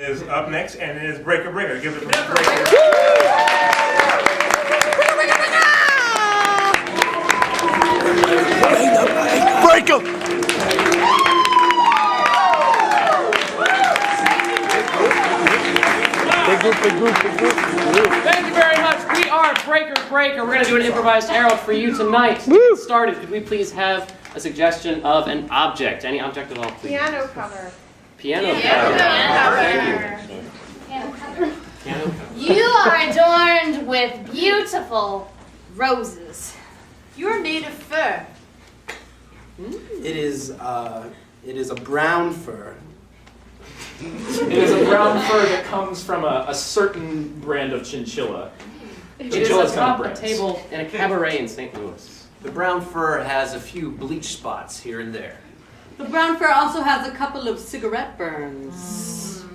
Is up next, and it is Breaker Breaker. Give it a breaker. Breaker! Big group. Thank you very much. We are Breaker Breaker. We're going to do an improvised Herald for you tonight. To get started, could we please have a suggestion of an object? Any object at all, please? Piano cover. Piano cover. Thank you. Piano cover. Piano cover. You are adorned with beautiful roses. You're made of fur. It is a brown fur. It is a brown fur that comes from a certain brand of chinchilla. It is atop a table in a cabaret in St. Louis. The brown fur has a few bleach spots here and there. The brown fur also has a couple of cigarette burns.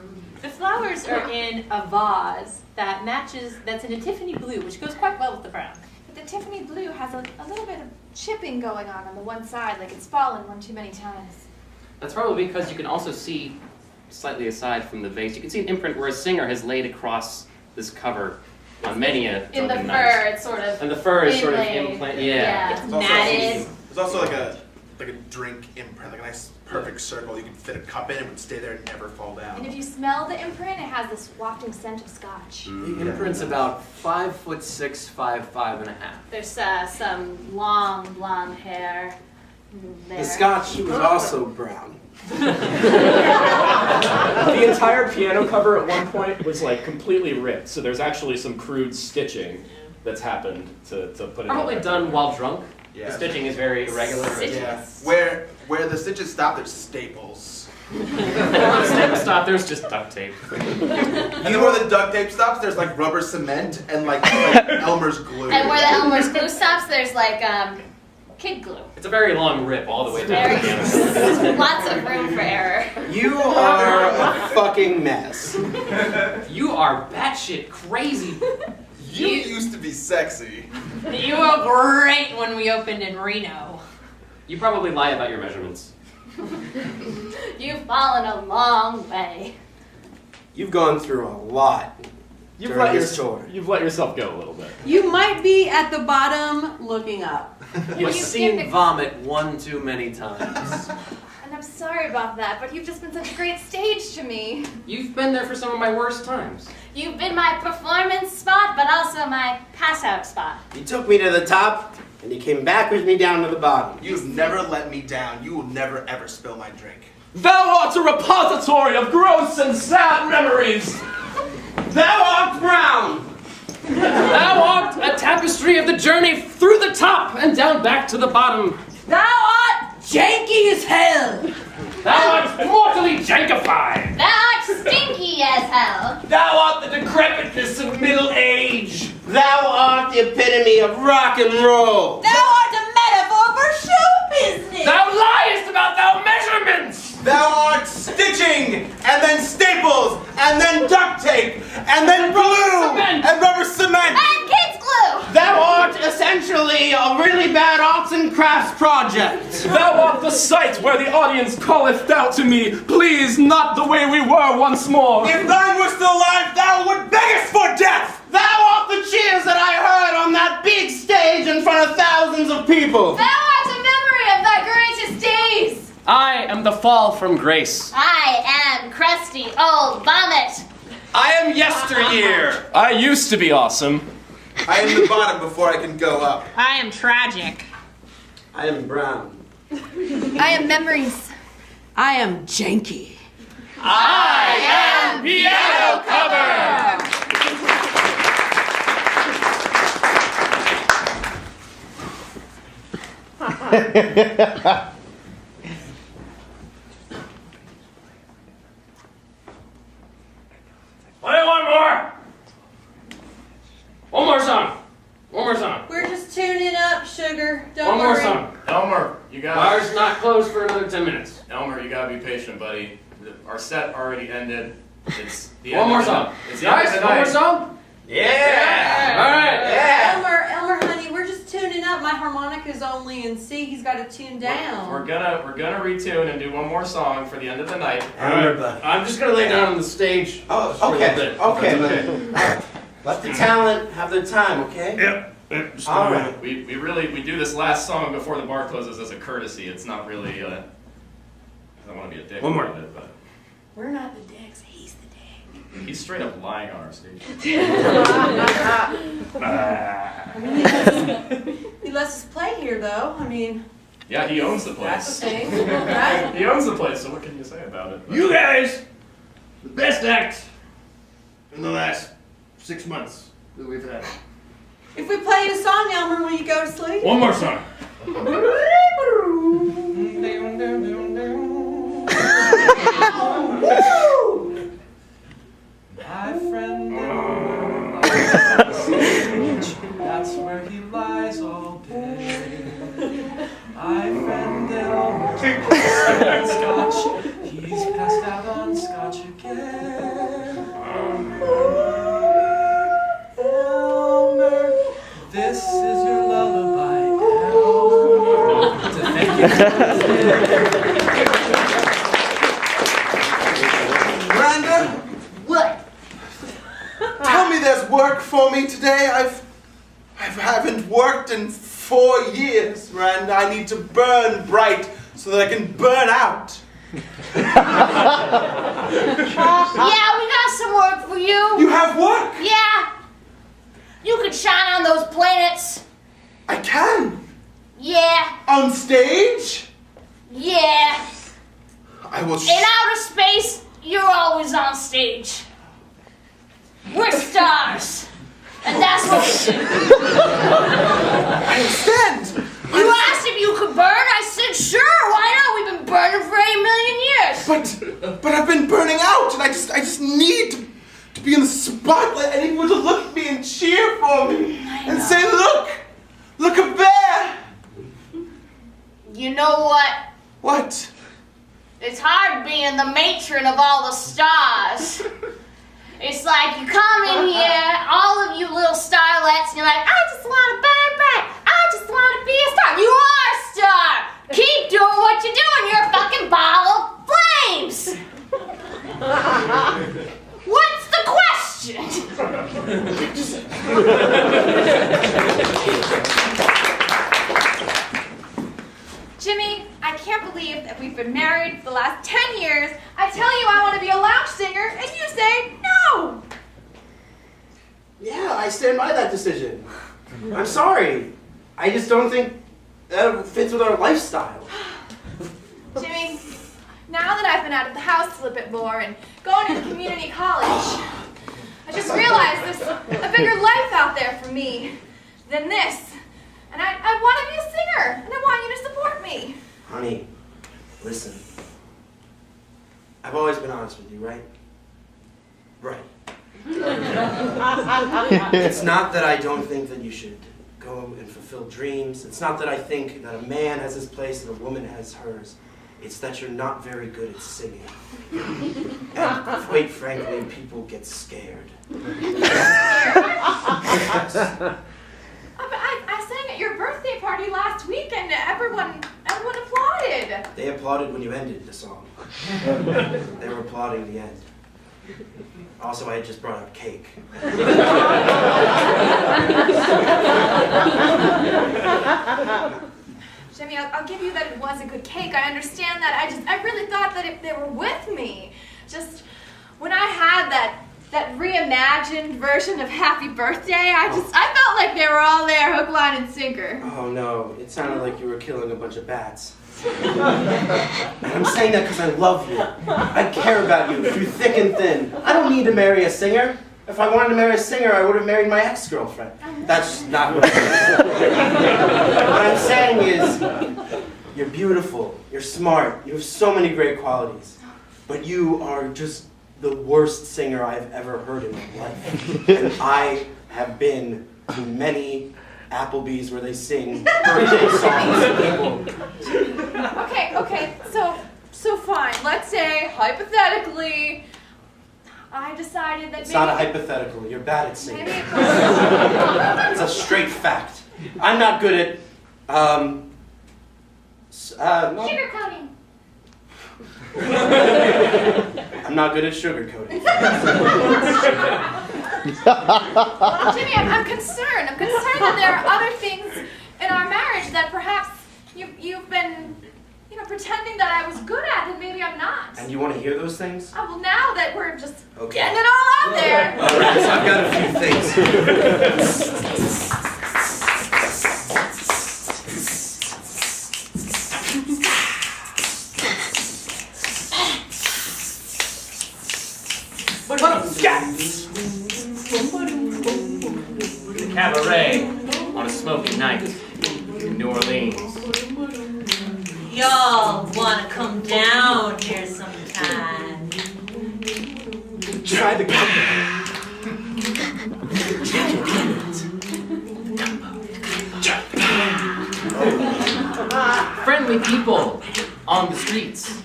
The flowers are in a vase that matches, that's in a Tiffany blue, which goes quite well with the brown. But the Tiffany blue has a little bit of chipping going on the one side, like it's fallen one too many times. That's probably because you can also see, slightly aside from the vase, you can see an imprint where a singer has laid across this cover on many a In the drunken fur, night. it's sort of And the fur is sort of inlaid. implanted. Yeah. It's There's also, matted. there's also like a drink imprint, like a nice perfect circle. You can fit a cup in, it would stay there and never fall down. And if you smell the imprint, it has this wafting scent of scotch. The imprint's about 5'6", 5'5.5". There's some long blonde hair there. The scotch was also brown. The entire piano cover at one point was like completely ripped, so there's actually some crude stitching that's happened to put it. Probably done while drunk. Yeah. The stitching is very irregular. Yeah. Where the stitches stop, there's staples. Stop, there's just duct tape. And then where the duct tape stops, there's like rubber cement and like Elmer's glue. And where the Elmer's glue stops, there's like kid glue. It's a very long rip all the way down the piano. There's lots of room for error. You are a fucking mess. You are batshit crazy. You used to be sexy. You were great when we opened in Reno. You probably lie about your measurements. You've fallen a long way. You've gone through a lot during this tour. You've let yourself go a little bit. You might be at the bottom looking up. You've seen vomit one too many times. And I'm sorry about that, but you've just been such a great stage to me. You've been there for some of my worst times. You've been my performance spot, but also my pass-out spot. You took me to the top, and you came back with me down to the bottom. You've never let me down. You will never ever spill my drink. Thou art a repository of gross and sad memories. Thou art brown! Thou art a tapestry of the journey through the top and down back to the bottom. Thou art janky as hell! Thou art mortally jankified. Thou art stinky as hell. Thou art the decrepitness of middle age. Thou art the epitome of rock and roll! Thou art a metaphor for show business! Thou liest about thou measurements. Thou art stitching, and then staples, and then duct tape, and then glue, cement. and rubber cement. And kids glue. Thou art essentially a really bad arts and crafts project! Thou art the sight where the audience calleth out to me, please, not the way we were once more. If thine were still alive, thou would beg us for death. Thou art the cheers that I heard on that big stage in front of thousands of people! Thou art a memory of thy greatest days. I am the fall from grace. I am crusty old vomit. I am yesteryear. I used to be awesome. I am the bottom before I can go up. I am tragic. I am brown. I am memories. I am janky. I am piano cover. Play one more. One more song. One more song. We're just tuning up, sugar. Don't One more worry. song. Elmer, you got Bar's not closed for another 10 minutes. Elmer, you gotta be patient, buddy. Our set already ended. It's the One end more of the- song. It's the end Guys, of the one more night. song? Yeah! All right. Yeah! Elmer, honey, we're just tuning up. my harmonica's only in C. He's got to tune down. We're gonna retune and do one more song for the end of the night. I'm just gonna lay down on the stage. Oh, just for a little okay. bit. Okay, That's man. Let the talent have their time, okay? Yep. All right. We do this last song before the bar closes as a courtesy. It's not really. I don't want to be a dick One more. about it, but We're not the dicks. He's the dick. he's straight up lying on our stage. He lets us play here, though. I mean, Yeah, he owns the that's the place. thing, right? He owns the place. So what can you say about it? You guys, the best act in the last 6 months that we've had. If we play a song, Elmer, will you go to sleep? One more song. My friend that's where he lies all day. My friend Elmer, Scotch, he's passed out on Scotch again. Elmer, this is your lullaby, Elmer. To thank you. Brandon, What? tell me there's work for me today. I haven't worked in 4 years, Rand. I need to burn bright so that I can burn out. Yeah, we got some work for you. You have work? Yeah. You could shine on those planets. I can. Yeah. On stage? Yeah. I will In outer space, you're always on stage. We're stars. And that's what we do. I understand. You asked if you could burn? I said, sure, why not? We've been burning for 8 million years. But I've been burning out, and I just need to be in the spotlight. I need people to look at me and cheer for me and say, look up there. You know what? What? It's hard being the matron of all the stars. It's like you come in here, all of you little starlets, and you're like, I just want to burn bright. I just want to be a star. You are a star. Keep doing what you're doing. You're a fucking ball of flames. What's the question? Jimmy, I can't believe that we've been married for the last 10 years. I tell you I want to be a lounge singer, and you say no. Yeah, I stand by that decision. I'm sorry. I just don't think that fits with our lifestyle. Jimmy, now that I've been out of the house a little bit more and going to the community college, I just realized there's a bigger life out there for me than this. And I want to be a singer, and I want you to support me. Honey, listen. I've always been honest with you, right? Right. It's not that I don't think that you should go and fulfill dreams. It's not that I think that a man has his place and a woman has hers. It's that you're not very good at singing. And quite frankly, people get scared. I sang at your birthday party last week, and everyone applauded. They applauded when you ended the song. They were applauding the end. Also, I had just brought out cake. Jimmy, I'll give you that it was a good cake. I understand that. I really thought that if they were with me, just when I had that reimagined version of Happy Birthday, I felt like they were all there, hook, line, and sinker. Oh no, it sounded like you were killing a bunch of bats. And I'm saying that because I love you. I care about you through thick and thin. I don't need to marry a singer. If I wanted to marry a singer, I would have married my ex-girlfriend. That's not what I'm saying. What I'm saying is, you're beautiful, you're smart, you have so many great qualities. But you are just the worst singer I've ever heard in my life. And I have been to many Applebee's where they sing birthday songs to people. Okay, so fine. Let's say, hypothetically, I decided that It's maybe... not a hypothetical. You're bad at singing. Maybe It's a straight fact. I'm not good at No, Sugarcoating. I'm not good at sugarcoating. Jimmy, I'm concerned. I'm concerned that there are other things in our marriage that perhaps you've been, pretending that I was good at and maybe I'm not. And you want to hear those things? Well, now that we're just Okay. getting it all out there. All right, so I've got a few things. Cabaret on a smoky night in New Orleans. Y'all wanna come down here sometime? Try the gumbo. Friendly people on the streets.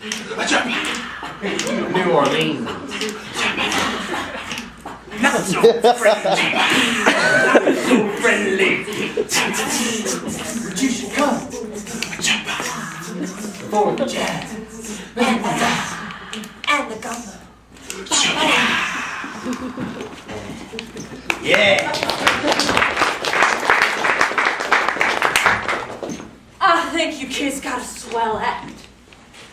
New Orleans. Not so friendly. So friendly. But you should come. For the jazz. And the gumbo. Yeah. I think you kids got a swell act.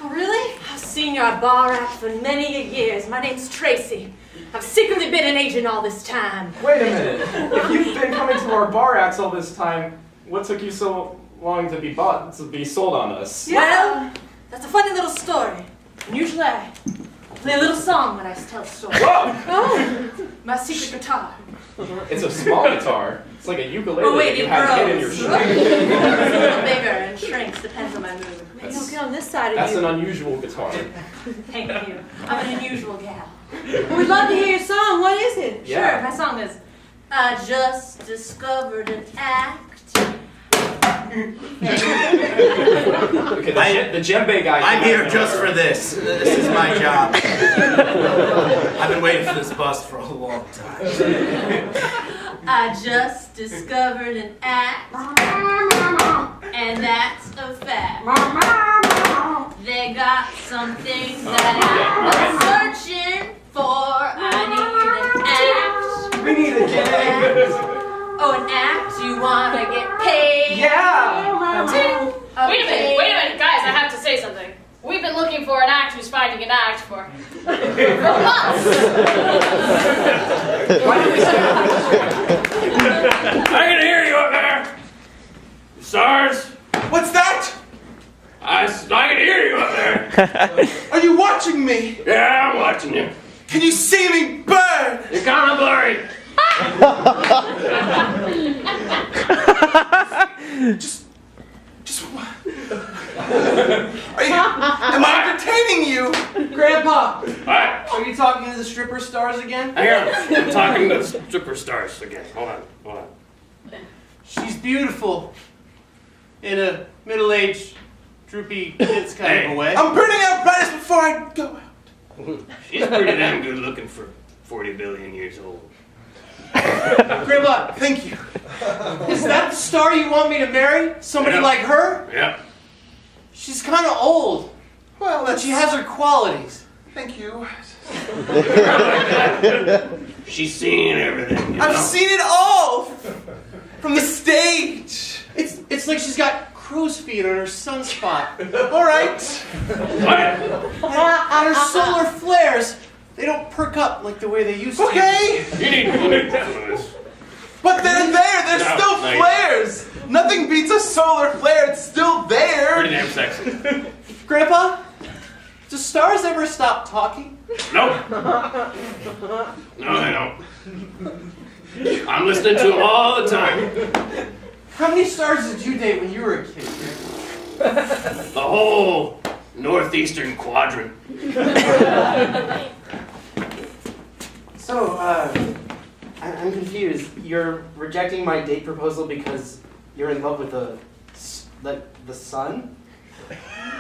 Oh, really? I've seen your bar act for many years. My name's Tracy. I've secretly been an agent all this time. Wait a minute. If you've been coming to our bar acts all this time, what took you so long to be sold on us? Well, that's a funny little story. And usually I play a little song when I tell a story. Whoa! Oh, my secret guitar. It's a small guitar. It's like a ukulele Oh wait, that you it have hid in your grows. shirt. It's a little bigger and shrinks, depends on my mood. Maybe don't get on this side of That's you. an unusual guitar. Thank you. I'm an unusual gal. We'd love to hear your song. What is it? Yeah. Sure, my song is I just discovered an act. Okay, the djembe guy. I'm here just for this. This is my job. I've been waiting for this bus for a long time. I just discovered an act, and that's a fact. They got something that I'm searching for. I need an act. We need a jig. Oh, an act? You wanna get paid? Yeah. Wait a minute, guys, I have to say something. We've been looking for an act who's finding an act for months. I can hear you up there. Stars. What's that? I can hear you up there. Are you watching me? Yeah, I'm watching you. Can you see me burn? You're kind of blurry. Just am I entertaining you? Grandpa, What? are you talking to the stripper stars again? Hang on. I'm talking to stripper stars again. Hold on. She's beautiful. In a middle-aged, droopy, kids kind of a way. I'm burning out brightest before I go out. She's pretty damn good looking for 40 billion years old. Grandpa, Thank you. is that the star you want me to marry? Somebody Yeah. like her? Yep. She's kind of old, Well, but she has her qualities. Thank you. She's seen everything. You I've know? seen it all from the stage. It's like she's got crow's feet on her sunspot. All right. What? And her solar flares, they don't perk up like the way they used to. Okay. You need some of this. But they're there. They're No, still no, you- flares. Nothing beats a solar flare. It's still Pretty there. damn sexy. Grandpa, do stars ever stop talking? Nope. No, they don't. I'm listening to them all the time. How many stars did you date when you were a kid? The whole northeastern quadrant. So, I'm confused. You're rejecting my date proposal because you're in love with the sun?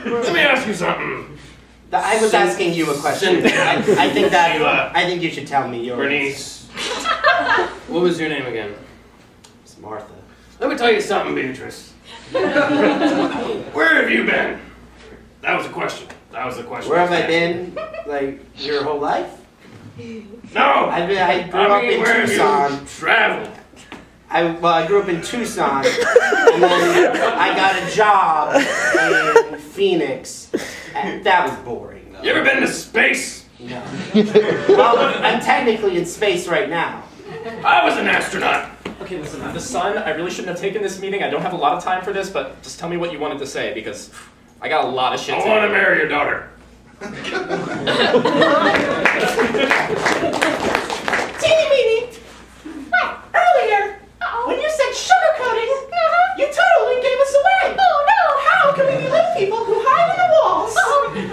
Let me ask you something. I was asking you a question. I think you should tell me yours. Bernice. What was your name again? It's Martha. Let me tell you something, Beatrice. Where have you been? That was a question. That was the question. Where have I been? Like your whole life? No! I grew up in where have Tucson. you traveled? I grew up in Tucson, and then I got a job in Phoenix. And that was boring, though. You ever been to space? No. Well, I'm technically in space right now. I was an astronaut. Okay, listen, I'm the son. I really shouldn't have taken this meeting. I don't have a lot of time for this, but just tell me what you wanted to say, because I got a lot of shit I to want to marry your daughter. Teeny meeny. What? Earlier, when you said sugarcoating, you totally gave us away. Oh no! How can we be little people who hide in the walls?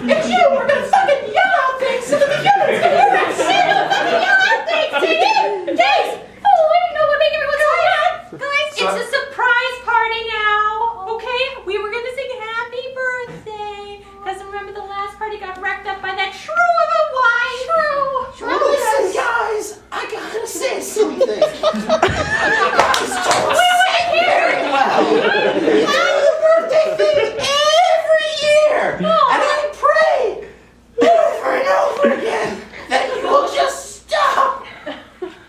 If you were gonna fucking yell out things so that the humans can hear us. Fucking yell out things to you, guys. Oh, I didn't know what making everyone so mad. Guys, it's a surprise party now. Okay, we were gonna sing happy birthday. Cause remember the last party got wrecked up by that shrew of a wife. Shrew. Listen, guys, I gotta say something. Well, you do the birthday thing every year, and I pray over and over again that you will just stop.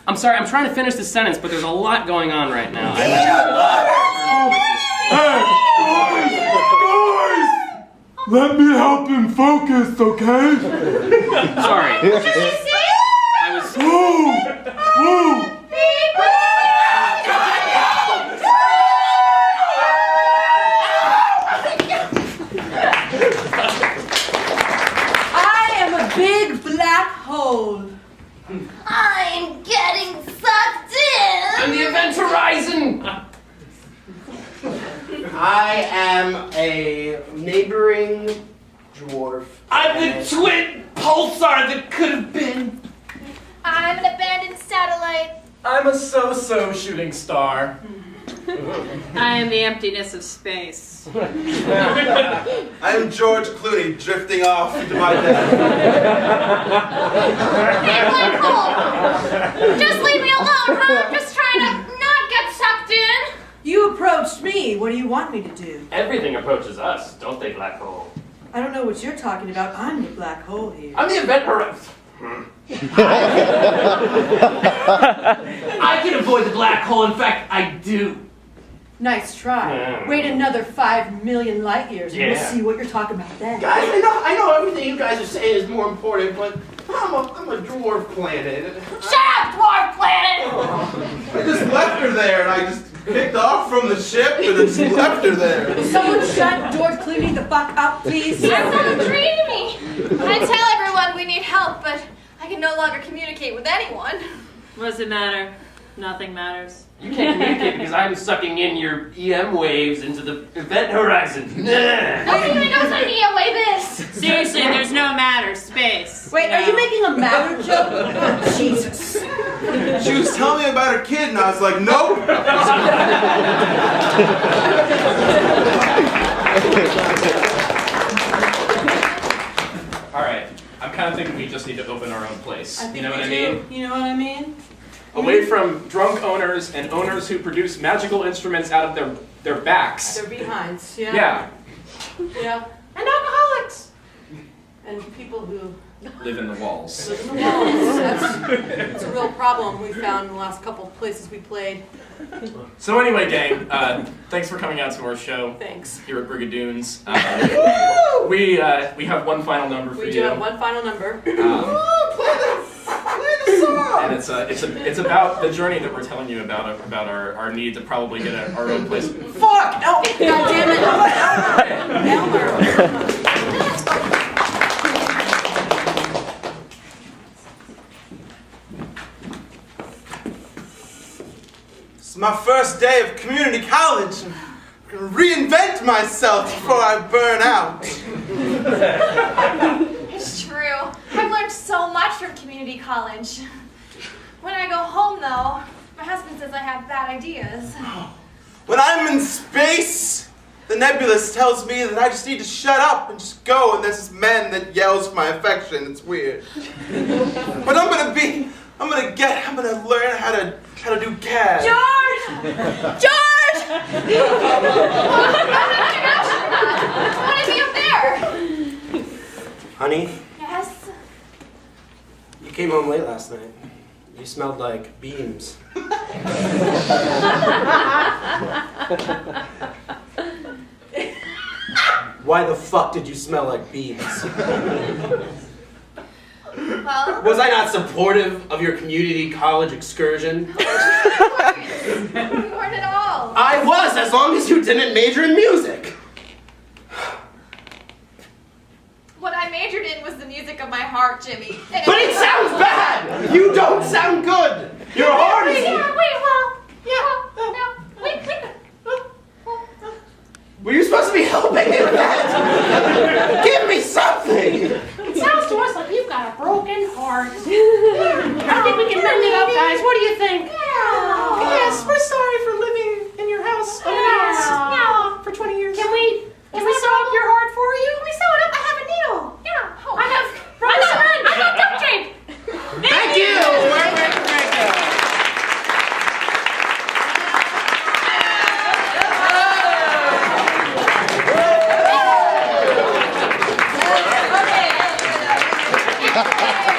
I'm sorry, I'm trying to finish this sentence, but there's a lot going on right now. Let me help him focus, okay? Sorry. What did you say? I was. Whoa! Whoa! I am a big black hole. I'm getting sucked in. I'm the event horizon. I am a neighboring dwarf. I'm the twin pulsar that could have been. I'm an abandoned satellite. I'm a so-so shooting star. I am the emptiness of space. I'm George Clooney drifting off into my death. Hey, Black Hole! Just leave me alone, huh? I'm just trying to not get sucked in. You approached me. What do you want me to do? Everything approaches us, don't they, Black Hole? I don't know what you're talking about. I'm the black hole here. I'm the event horizon. I can avoid the black hole. In fact, I do. Nice try. Wait another 5 million light years and we'll Yeah. see what you're talking about then. Guys, I know everything you guys are saying is more important, but I'm a dwarf planet. Shut up, Dwarf Planet! I just left her there, and I just picked off from the ship and just left her there. Will someone shut George Clooney the fuck up, please? That's not treating me. I tell everyone we need help, but I can no longer communicate with anyone. What does it matter? Nothing matters. You can't communicate because I'm sucking in your EM waves into the event horizon. Nobody even knows what an EM wave is. Seriously, there's no matter. Space. Wait, are you making a matter joke? Oh, Jesus. She was telling me about her kid, and I was like, nope. All right, I'm kind of thinking we just need to open our own place. You know what I mean? You know what I mean? Away from drunk owners and owners who produce magical instruments out of their backs. Their behinds, yeah. Yeah, Yeah. And alcoholics. And people who live in the walls. live in the walls. That's a real problem we found in the last couple of places we played. So anyway, gang, thanks for coming out to our show. Thanks. Here at Brigadoons. We have one final number for We you. do have one final number. And it's about the journey that we're telling you about our need to probably get our own place. Fuck! No! God damn it! Elmer! It's my first day of community college. I'm gonna reinvent myself before I burn out. It's true. I've learned so much from community college. When I go home, though, my husband says I have bad ideas. When I'm in space, the nebulous tells me that I just need to shut up and just go, and there's this man that yells for my affection. It's weird. But I'm gonna learn how to do CAD. George! George! I want to be up there. Honey, Yes. you came home late last night. You smelled like beans. Why the fuck did you smell like beans? Well, Was I not supportive of your community college excursion? you weren't at all. I was, as long as you didn't major in music. What I majored in was the music of my heart, Jimmy. And But it sounds bad! You don't sound good! Your heart is... Were you supposed to be helping in that? Give me something! It sounds to us like you've got a broken heart. I think we can mend it up, guys. What do you think? Yes, we're sorry for living in your house for 20 years. Can we sew up your heart for you? Can we sew it up? I have a needle. Yeah. I got duct tape. Thank you! We're Breaker Breaker. Okay.